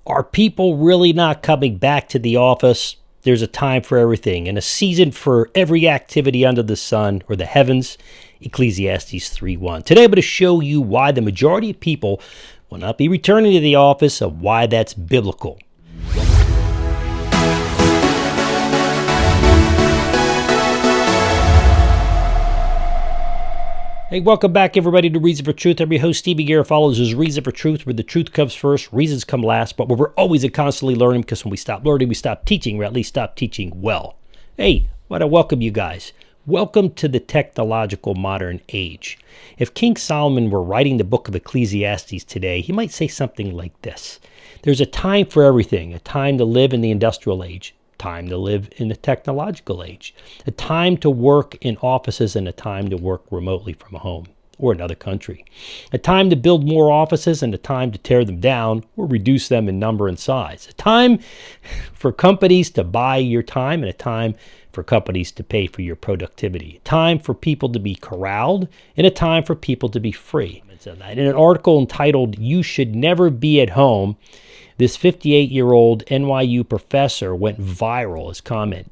Are people really not coming back to the office? There's a time for everything and a season for every activity under the sun or the heavens. Ecclesiastes 3:1. Today I'm going to show you why the majority of people will not be returning to the office and why that's biblical. Hey, welcome back, everybody, to Reason for Truth. I'm your host, Stevie Garofalo. This is Reason for Truth, where the truth comes first, reasons come last, but where we're always and constantly learning, because when we stop learning, we stop teaching, or at least stop teaching well. Hey, I want to welcome you guys. Welcome to the technological modern age. If King Solomon were writing the book of Ecclesiastes today, he might say something like this. There's a time for everything, a time to live in the industrial age, time to live in the technological age, a time to work in offices and a time to work remotely from home or another country, a time to build more offices and a time to tear them down or reduce them in number and size, a time for companies to buy your time and a time for companies to pay for your productivity, a time for people to be corralled and a time for people to be free. In an article entitled, "You Should Never Be at Home," this 58-year-old NYU professor went viral. His comment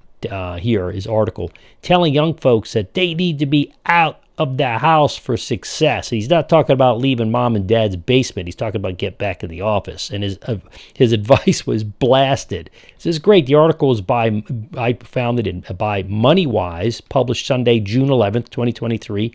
here, his article, telling young folks that they need to be out of the house for success. He's not talking about leaving mom and dad's basement. He's talking about get back in the office. And his advice was blasted. This is great. The article was I found it by MoneyWise, published Sunday, June 11th, 2023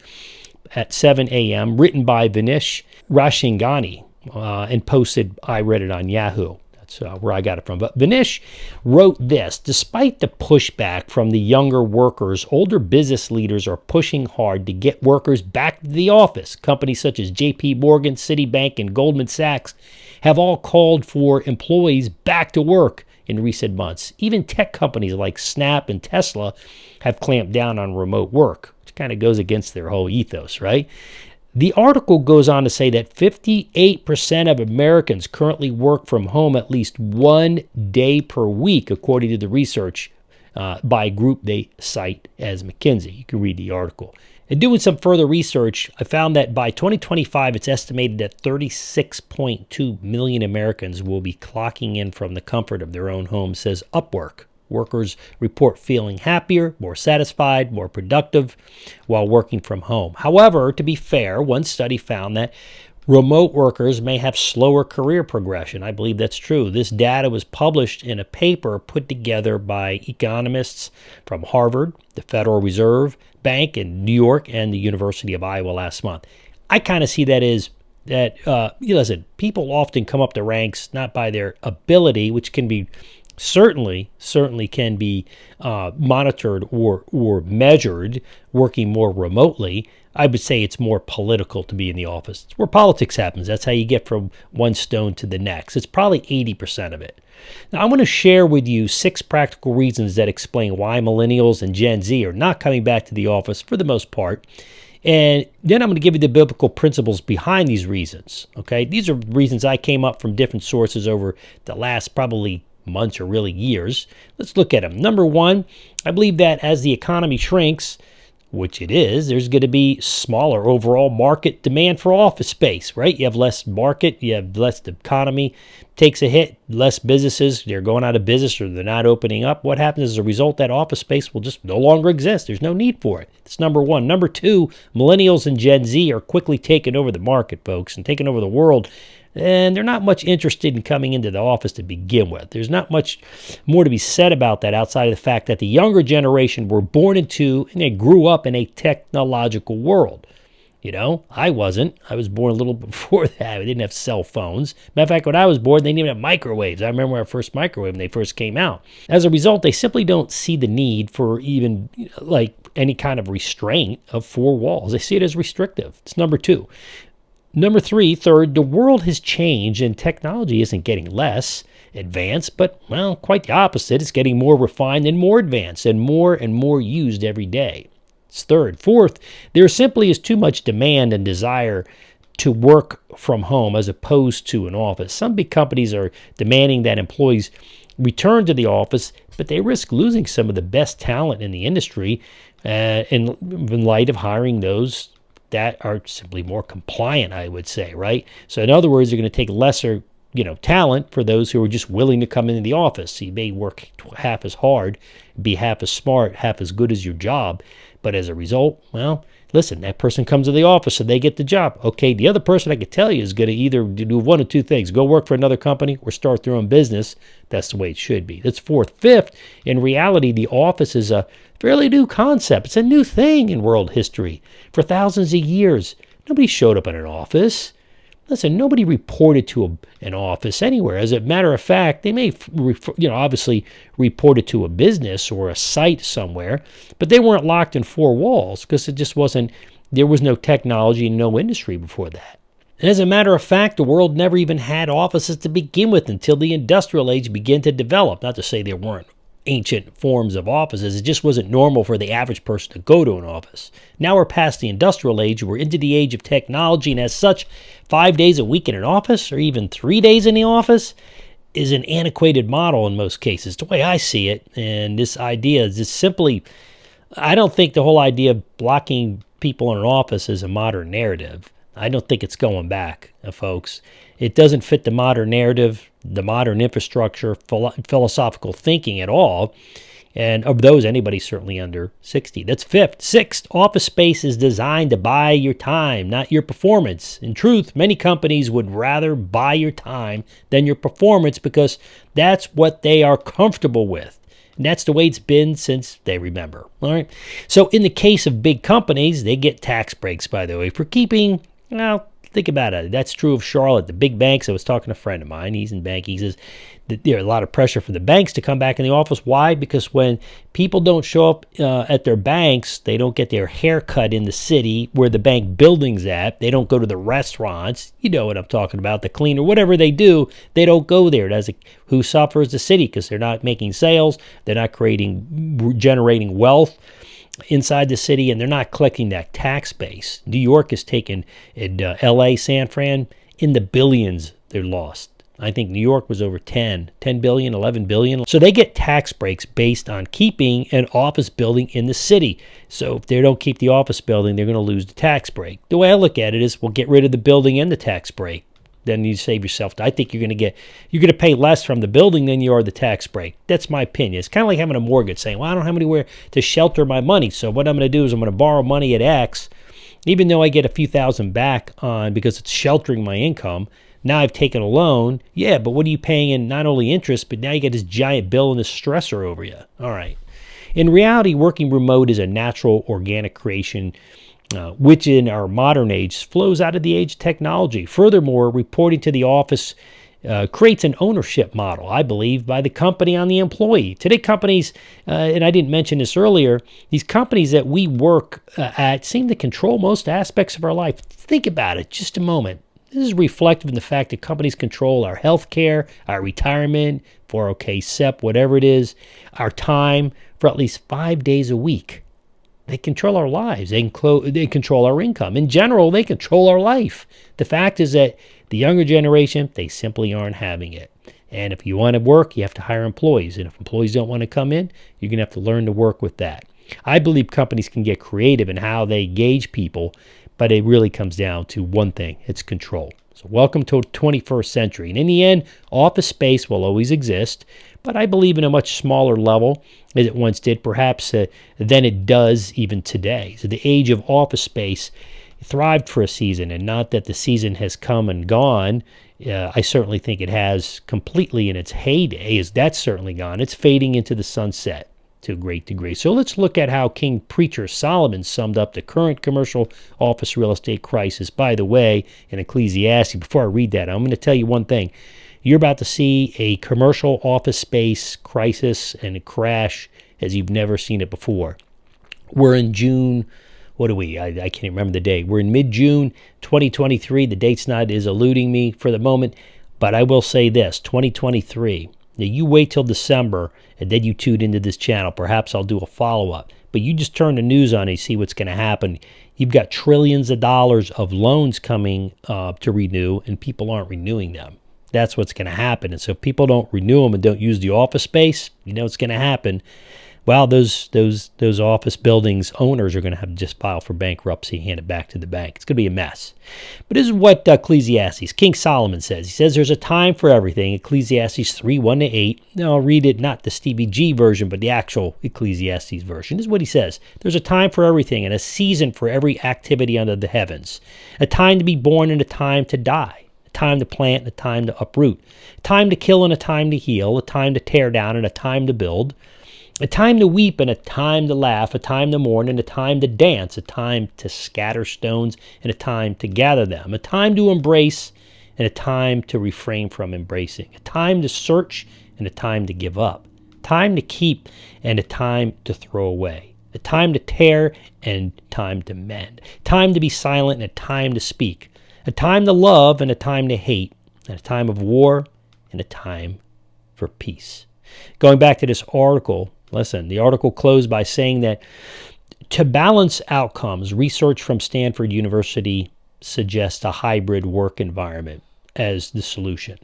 at 7 a.m., written by Vinish Rashingani. And posted, I read it on Yahoo. That's where I got it from. But Vinish wrote this: despite the pushback from the younger workers, older business leaders are pushing hard to get workers back to the office. Companies such as JP Morgan, Citibank, and Goldman Sachs have all called for employees back to work in recent months. Even tech companies like Snap and Tesla have clamped down on remote work, which kind of goes against their whole ethos, right? The article goes on to say that 58% of Americans currently work from home at least one day per week, according to the research by a group they cite as McKinsey. You can read the article. And doing some further research, I found that by 2025, it's estimated that 36.2 million Americans will be clocking in from the comfort of their own home, says Upwork. Workers report feeling happier, more satisfied, more productive while working from home. However, to be fair, one study found that remote workers may have slower career progression. I believe that's true. This data was published in a paper put together by economists from Harvard, the Federal Reserve Bank in New York, and the University of Iowa last month. I kind of see that as listen, people often come up the ranks not by their ability, which can be certainly can be monitored or measured working more remotely. I would say it's more political to be in the office. It's where politics happens. That's how you get from one stone to the next. It's probably 80% of it. Now, I want to share with you 6 practical reasons that explain why millennials and Gen Z are not coming back to the office for the most part. And then I'm going to give you the biblical principles behind these reasons. Okay, these are reasons I came up from different sources over the last probably months or really years. Let's look at them. Number one, I believe that as the economy shrinks, which it is, there's going to be smaller overall market demand for office space, right? You have less market, you have less, the economy takes a hit, less businesses, they're going out of business or they're not opening up. What happens as a result? That office space will just no longer exist. There's no need for it. That's number one. Number two, millennials and Gen Z are quickly taking over the market, folks, and taking over the world. And they're not much interested in coming into the office to begin with. There's not much more to be said about that outside of the fact that the younger generation were born into and they grew up in a technological world. You know, I wasn't. I was born a little before that. We didn't have cell phones. Matter of fact, when I was born, they didn't even have microwaves. I remember our first microwave when they first came out. As a result, they simply don't see the need for even like any kind of restraint of 4 walls. They see it as restrictive. It's number two. Number three, third, the world has changed and technology isn't getting less advanced, but, well, quite the opposite. It's getting more refined and more advanced and more used every day. It's third. Fourth, there simply is too much demand and desire to work from home as opposed to an office. Some big companies are demanding that employees return to the office, but they risk losing some of the best talent in the industry in light of hiring those that are simply more compliant, I would say, right? So in other words, they're going to take lesser talent for those who are just willing to come into the office. You may work half as hard, be half as smart, half as good as your job, but as a result, well, listen, that person comes to the office and they get the job. Okay, the other person, I could tell you, is going to either do one of two things: go work for another company or start their own business. That's the way it should be. That's fourth. Fifth, in reality, the office is a fairly new concept. It's a new thing in world history. For thousands of years, nobody showed up in an office. Listen, nobody reported to an office anywhere. As a matter of fact, they may, obviously report it to a business or a site somewhere, but they weren't locked in four walls because it just wasn't, there was no technology and no industry before that. And as a matter of fact, the world never even had offices to begin with until the industrial age began to develop. Not to say there weren't ancient forms of offices. It just wasn't normal for the average person to go to an office. Now we're past the industrial age. We're into the age of technology, and as such, 5 days a week in an office or even 3 days in the office is an antiquated model in most cases, the way I see it. And this idea is just simply, I don't think the whole idea of blocking people in an office is a modern narrative. I don't think it's going back, folks. It doesn't fit the modern narrative, the modern infrastructure, philosophical thinking at all. And of those, anybody certainly under 60. That's fifth. Sixth, office space is designed to buy your time, not your performance. In truth, many companies would rather buy your time than your performance because that's what they are comfortable with. And that's the way it's been since they remember. All right. So in the case of big companies, they get tax breaks, by the way, for keeping, think about it. That's true of Charlotte. The big banks, I was talking to a friend of mine. He's in banking. He says that there's a lot of pressure for the banks to come back in the office. Why? Because when people don't show up at their banks, they don't get their hair cut in the city where the bank building's at. They don't go to the restaurants. You know what I'm talking about. The cleaner, whatever they do, they don't go there. Who suffers? The city, because they're not making sales. They're not generating wealth inside the city, and they're not collecting that tax base. New York has taken, in L.A., San Fran, in the billions they're lost. I think New York was over 10 billion, 11 billion. So they get tax breaks based on keeping an office building in the city. So if they don't keep the office building, they're going to lose the tax break. The way I look at it is, we'll get rid of the building and the tax break. Then you save yourself. I think you're going to pay less from the building than you are the tax break. That's my opinion. It's kind of like having a mortgage, saying, well, I don't have anywhere to shelter my money. So what I'm going to do is I'm going to borrow money at X, even though I get a few thousand back on because it's sheltering my income. Now I've taken a loan. Yeah, but what are you paying in not only interest, but now you get this giant bill and this stressor over you. All right. In reality, working remote is a natural, organic creation, which in our modern age flows out of the age of technology. Furthermore, reporting to the office creates an ownership model, I believe, by the company on the employee. Today, companies, and I didn't mention this earlier, these companies that we work at seem to control most aspects of our life. Think about it just a moment. This is reflective in the fact that companies control our health care, our retirement, 401k, SEP, whatever it is, our time for at least 5 days a week. They control our lives. They control our income. In general, they control our life. The fact is that the younger generation, they simply aren't having it. And if you want to work, you have to hire employees. And if employees don't want to come in, you're going to have to learn to work with that. I believe companies can get creative in how they engage people, but it really comes down to one thing. It's control. So welcome to the 21st century. And in the end, office space will always exist, but I believe in a much smaller level as it once did, perhaps than it does even today. So the age of office space thrived for a season, and not that the season has come and gone. I certainly think it has completely in its heyday. That's certainly gone. It's fading into the sunset to a great degree. So let's look at how King Preacher Solomon summed up the current commercial office real estate crisis. By the way, in Ecclesiastes, before I read that, I'm going to tell you one thing. You're about to see a commercial office space crisis and a crash as you've never seen it before. We're in June. What are we? I can't remember the date. We're in mid-June 2023. The date's is eluding me for the moment. But I will say this, 2023. Now, you wait till December, and then you tune into this channel. Perhaps I'll do a follow-up. But you just turn the news on and see what's going to happen. You've got trillions of dollars of loans coming to renew, and people aren't renewing them. That's what's going to happen. And so if people don't renew them and don't use the office space, you know what's going to happen. well, those office buildings owners are going to have to just file for bankruptcy, hand it back to the bank. It's going to be a mess. But this is what Ecclesiastes, King Solomon says. He says there's a time for everything. Ecclesiastes 3:1-8. Now I'll read it, not the Stevie G version, but the actual Ecclesiastes version. This is what he says. There's a time for everything and a season for every activity under the heavens. A time to be born and a time to die. A time to plant and a time to uproot. A time to kill and a time to heal. A time to tear down and a time to build. A time to weep and a time to laugh, a time to mourn and a time to dance, a time to scatter stones and a time to gather them, a time to embrace and a time to refrain from embracing, a time to search and a time to give up, time to keep and a time to throw away, a time to tear and time to mend, time to be silent and a time to speak, a time to love and a time to hate, and a time of war and a time for peace. Going back to this article, listen, the article closed by saying that to balance outcomes, research from Stanford University suggests a hybrid work environment as the solution.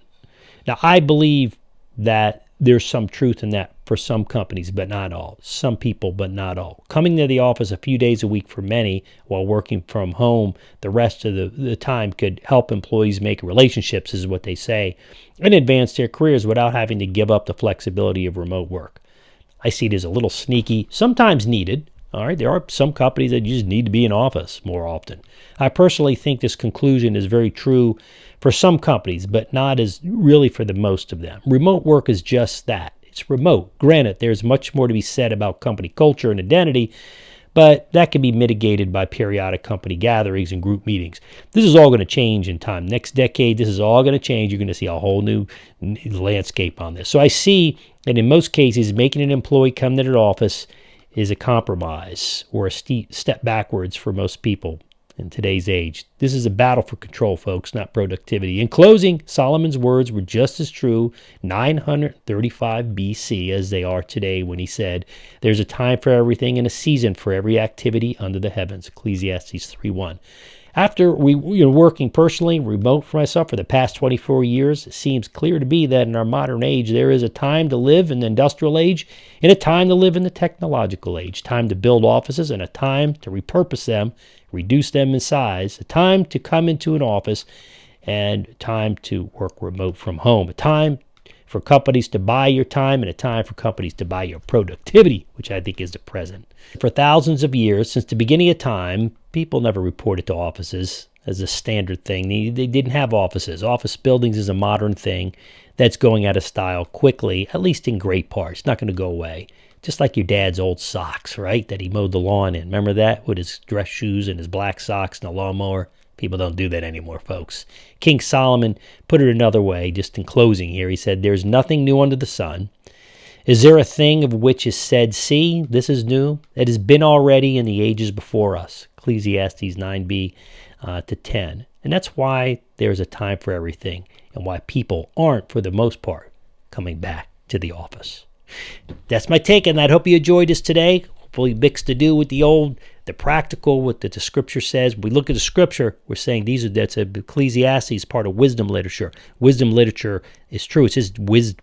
Now, I believe that there's some truth in that for some companies, but not all. Some people, but not all. Coming to the office a few days a week for many while working from home the rest of the time could help employees make relationships, is what they say, and advance their careers without having to give up the flexibility of remote work. I see it as a little sneaky, sometimes needed. All right, there are some companies that you just need to be in office more often. I personally think this conclusion is very true for some companies, but not as really for the most of them. Remote work is just that. It's remote. Granted, there's much more to be said about company culture and identity, but that can be mitigated by periodic company gatherings and group meetings. This is all going to change in time. Next decade, this is all going to change. You're going to see a whole new landscape on this. So I see that in most cases, making an employee come to their office is a compromise or a step backwards for most people in today's age. This is a battle for control, folks, not productivity. In closing, Solomon's words were just as true 935 BC as they are today when he said, "There's a time for everything and a season for every activity under the heavens." Ecclesiastes 3:1. After working personally, remote for myself for the past 24 years, it seems clear to me that in our modern age, there is a time to live in the industrial age and a time to live in the technological age, time to build offices and a time to repurpose them, reduce them in size, a time to come into an office and time to work remote from home, a time for companies to buy your time and a time for companies to buy your productivity, which I think is the present. For thousands of years, since the beginning of time, people never reported to offices as a standard thing. They didn't have offices. Office buildings is a modern thing that's going out of style quickly, at least in great part. It's not going to go away. Just like your dad's old socks, right, that he mowed the lawn in. Remember that? With his dress shoes and his black socks and a lawnmower. People don't do that anymore, folks. King Solomon put it another way, just in closing here. He said, "There's nothing new under the sun. Is there a thing of which is said, see, this is new? It has been already in the ages before us." Ecclesiastes 9b to 10. And that's why there's a time for everything and why people aren't, for the most part, coming back to the office. That's my take on that. Hope you enjoyed this today. Hopefully mixed to do with the practical, what the scripture says. When we look at the scripture, we're saying that's Ecclesiastes, part of wisdom literature. Wisdom literature is true. It's just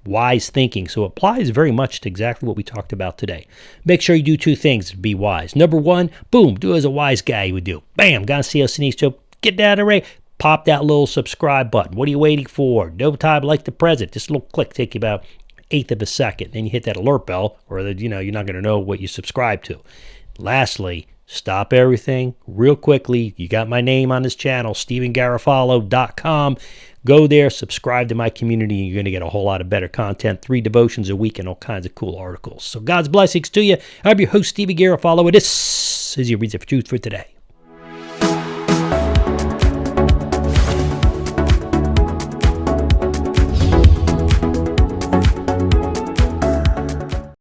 wise thinking. So it applies very much to exactly what we talked about today. Make sure you do two things to be wise. Number one, boom, do as a wise guy would do. Bam, got to see us in show. Get down the pop that little subscribe button. What are you waiting for? No time like the present. Just a little click, take you about eighth of a second. Then you hit that alert bell, or you're not going to know what you subscribe to. Lastly, stop everything real quickly. You got my name on this channel, StephenGarofalo.com. Go there, subscribe to my community, and you're going to get a whole lot of better content. 3 devotions a week and all kinds of cool articles. So God's blessings to you. I'm your host, Stephen Garofalo, and this is your Reason for Truth for today.